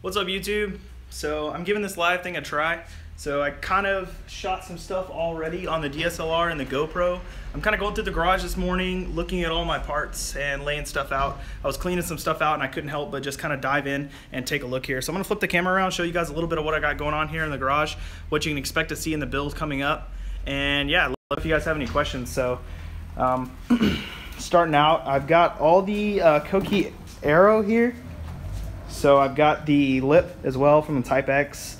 What's up, YouTube? So I'm giving this live thing a try. So I kind of shot some stuff already on the DSLR and the GoPro. I'm kind of going through the garage this morning, looking at all my parts and laying stuff out. I was cleaning some stuff out and I couldn't help but just kind of dive in and take a look here. So I'm gonna flip the camera around, show you guys a little bit of what I got going on here in the garage, what you can expect to see in the build coming up. And yeah, I'd love if you guys have any questions. So starting out, I've got all the Koki Aero here. So I've got the lip as well from the Type X.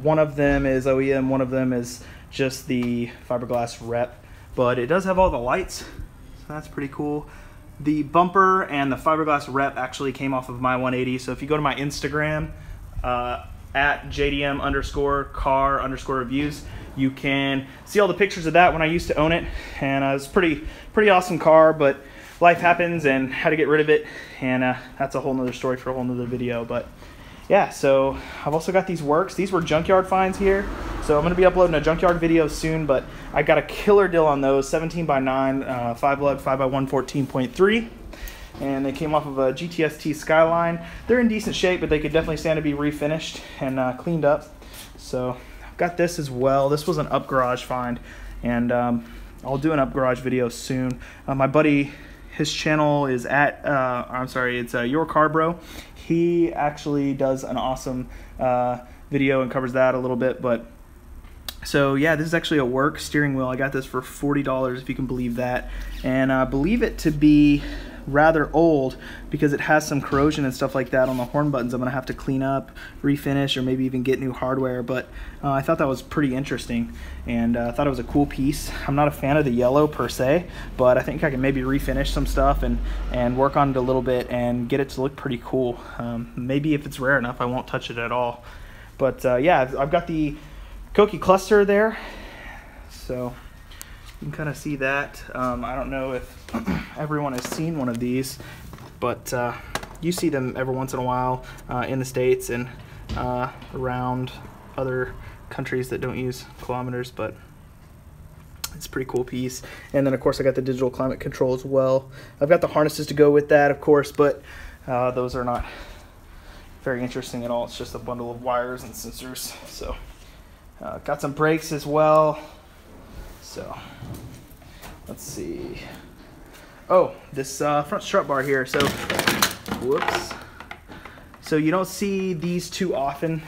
One of them is OEM, one of them is just the fiberglass rep, but it does have all the lights, so that's pretty cool. The bumper and the fiberglass rep actually came off of my 180, so if you go to my Instagram, at JDM_car_reviews, you can see all the pictures of that when I used to own it, and it's a pretty awesome car, but life happens and had to get rid of it, and that's a whole nother story for a whole nother video. But yeah, so I've also got these works. These were junkyard finds here, so I'm going to be uploading a junkyard video soon, but I got a killer deal on those. 17x9 5 lug 5x1 14.3, and they came off of a GTST Skyline. They're in decent shape, but they could definitely stand to be refinished and cleaned up. So I've got this as well. This was an up garage find, and I'll do an up garage video soon. My buddy, his channel is at it's Your Car Bro. He actually does an awesome video and covers that a little bit. But so yeah, this is actually a work steering wheel. I got this for $40, if you can believe that, and I believe it to be rather old because it has some corrosion and stuff like that on the horn buttons. I'm gonna have to clean up, refinish, or maybe even get new hardware, but I thought that was pretty interesting, and I thought it was a cool piece. I'm not a fan of the yellow per se, but I think I can maybe refinish some stuff and work on it a little bit and get it to look pretty cool. Maybe if it's rare enough, I won't touch it at all. But yeah, I've got the Koki cluster there, so you can kind of see that. I don't know if everyone has seen one of these, but you see them every once in a while in the States and around other countries that don't use kilometers, but it's a pretty cool piece. And then of course I got the digital climate control as well. I've got the harnesses to go with that, of course, but those are not very interesting at all. It's just a bundle of wires and sensors. So got some brakes as well. So let's see. Oh, this front strut bar here. So whoops. So you don't see these too often,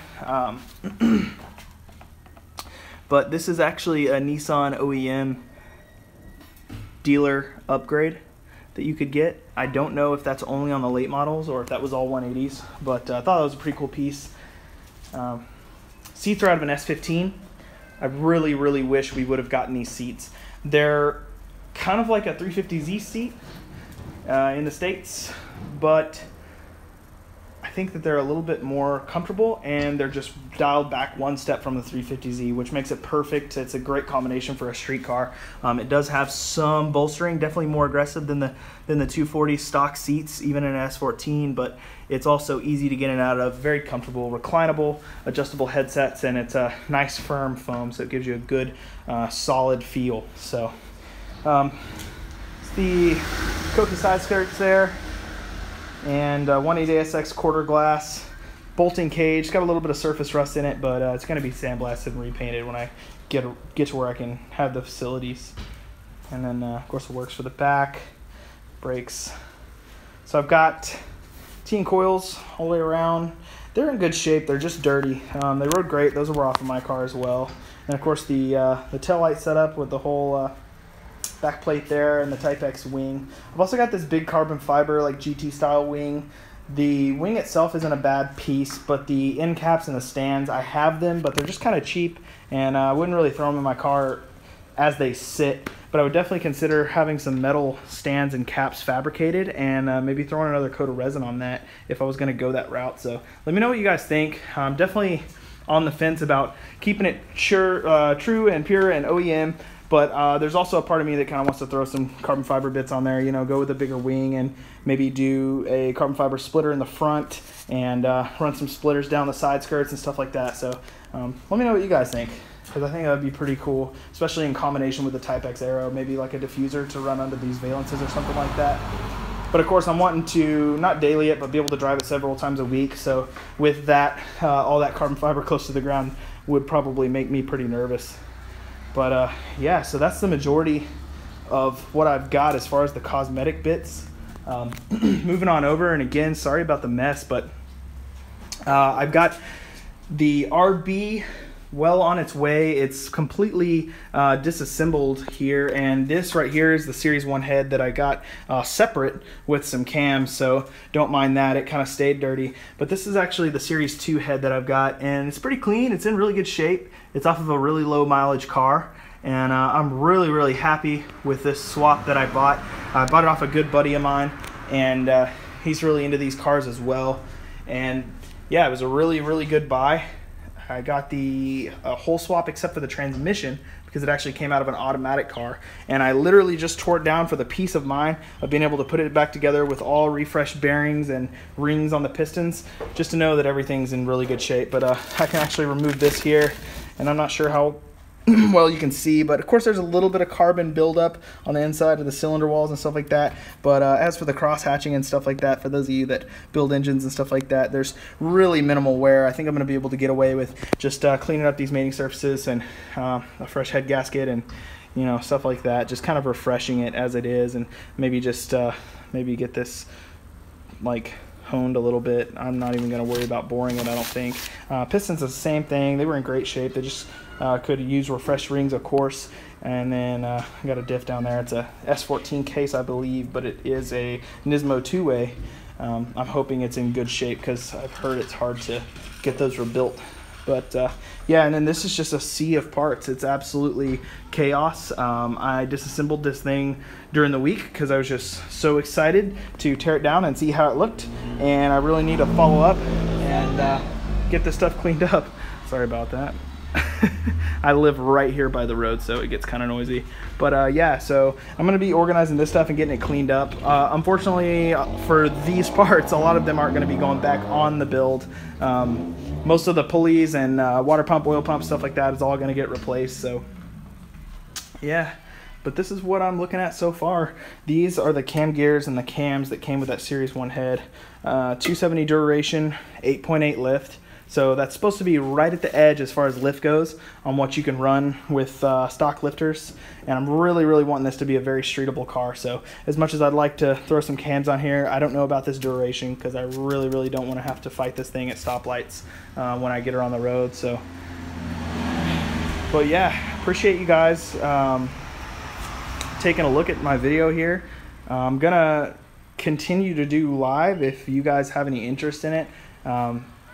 but this is actually a Nissan OEM dealer upgrade that you could get. I don't know if that's only on the late models or if that was all 180s, but I thought that was a pretty cool piece. Seats are out of an S15. I really wish we would have gotten these seats. They're kind of like a 350Z seat in the States, but I think that they're a little bit more comfortable, and they're just dialed back one step from the 350Z, which makes it perfect. It's a great combination for a street car. It does have some bolstering, definitely more aggressive than the 240 stock seats, even in an S14, but it's also easy to get in and out of, very comfortable, reclinable, adjustable headsets, and it's a nice firm foam, so it gives you a good solid feel. So it's the Koki side skirts there, and 180SX quarter glass bolting cage. It's got a little bit of surface rust in it, but it's going to be sandblasted and repainted when I get to where I can have the facilities. And then of course the works for the back, brakes. So I've got teen coils all the way around. They're in good shape. They're just dirty. They rode great. Those were off of my car as well. And of course the tail light setup with the whole back plate there and the Type X wing. I've also got this big carbon fiber, like GT style wing. The wing itself isn't a bad piece, but the end caps and the stands, I have them, but they're just kind of cheap, and I wouldn't really throw them in my car as they sit. But I would definitely consider having some metal stands and caps fabricated, and maybe throwing another coat of resin on that if I was going to go that route. So let me know what you guys think. I'm definitely on the fence about keeping it true and pure and OEM. But there's also a part of me that kind of wants to throw some carbon fiber bits on there, you know, go with a bigger wing and maybe do a carbon fiber splitter in the front and run some splitters down the side skirts and stuff like that. So let me know what you guys think, because I think that would be pretty cool, especially in combination with the Type X Aero, maybe like a diffuser to run under these valences or something like that. But of course, I'm wanting to not daily it, but be able to drive it several times a week. So with that, all that carbon fiber close to the ground would probably make me pretty nervous. But yeah, so that's the majority of what I've got as far as the cosmetic bits. Moving on over, and again, sorry about the mess, but I've got the RB well on its way. It's completely disassembled here, and this right here is the Series 1 head that I got separate with some cams, so don't mind that. It kind of stayed dirty. But this is actually the Series 2 head that I've got, and it's pretty clean. It's in really good shape. It's off of a really low mileage car, and I'm really happy with this swap that I bought. I bought it off a good buddy of mine, and he's really into these cars as well. And yeah, it was a really good buy. I got the whole swap except for the transmission, because it actually came out of an automatic car, and I literally just tore it down for the peace of mind of being able to put it back together with all refreshed bearings and rings on the pistons, just to know that everything's in really good shape. But I can actually remove this here, and I'm not sure how well you can see, but of course there's a little bit of carbon buildup on the inside of the cylinder walls and stuff like that. But as for the cross hatching and stuff like that, for those of you that build engines and stuff like that, there's really minimal wear. I think I'm going to be able to get away with just cleaning up these mating surfaces and a fresh head gasket and, you know, stuff like that, just kind of refreshing it as it is, and maybe just maybe get this like honed a little bit. I'm not even going to worry about boring it, I don't think. Pistons are the same thing. They were in great shape. They just could use refreshed rings, of course. And then I got a diff down there. It's a S14 case, I believe, but it is a Nismo two-way. I'm hoping it's in good shape, because I've heard it's hard to get those rebuilt. But yeah, and then this is just a sea of parts. It's absolutely chaos. I disassembled this thing during the week because I was just so excited to tear it down and see how it looked. And I really need to follow up and get this stuff cleaned up. Sorry about that. I live right here by the road, so it gets kind of noisy. But yeah, so I'm going to be organizing this stuff and getting it cleaned up. Unfortunately, for these parts, a lot of them aren't going to be going back on the build. Most of the pulleys and water pump, oil pump, stuff like that is all going to get replaced. So yeah, but this is what I'm looking at so far. These are the cam gears and the cams that came with that Series 1 head. 270 duration, 8.8 lift. So that's supposed to be right at the edge as far as lift goes on what you can run with stock lifters. And I'm really wanting this to be a very streetable car. So as much as I'd like to throw some cams on here, I don't know about this duration, because I really don't want to have to fight this thing at stoplights when I get her on the road. So, but yeah, appreciate you guys taking a look at my video here. I'm gonna continue to do live if you guys have any interest in it.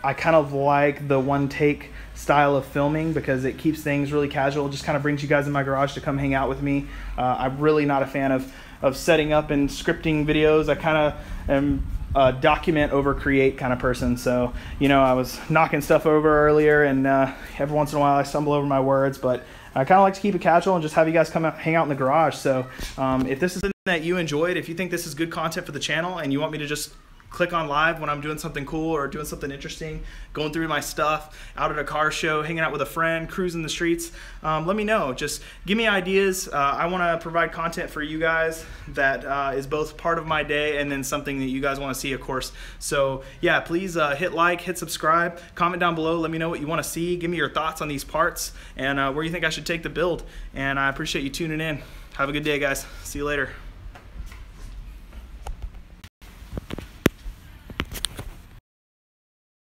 I kind of like the one take style of filming because it keeps things really casual, just kind of brings you guys in my garage to come hang out with me. I'm really not a fan of setting up and scripting videos. I kind of am a document over create kind of person. So, you know, I was knocking stuff over earlier, and every once in a while I stumble over my words, but I kind of like to keep it casual and just have you guys come out, hang out in the garage. So if this is something that you enjoyed, if you think this is good content for the channel and you want me to just click on live when I'm doing something cool or doing something interesting, going through my stuff, out at a car show, hanging out with a friend, cruising the streets, let me know. Just give me ideas. I want to provide content for you guys that is both part of my day and then something that you guys want to see, of course. So yeah, please hit like, hit subscribe, comment down below, let me know what you want to see, give me your thoughts on these parts and where you think I should take the build. And I appreciate you tuning in. Have a good day, guys. See you later.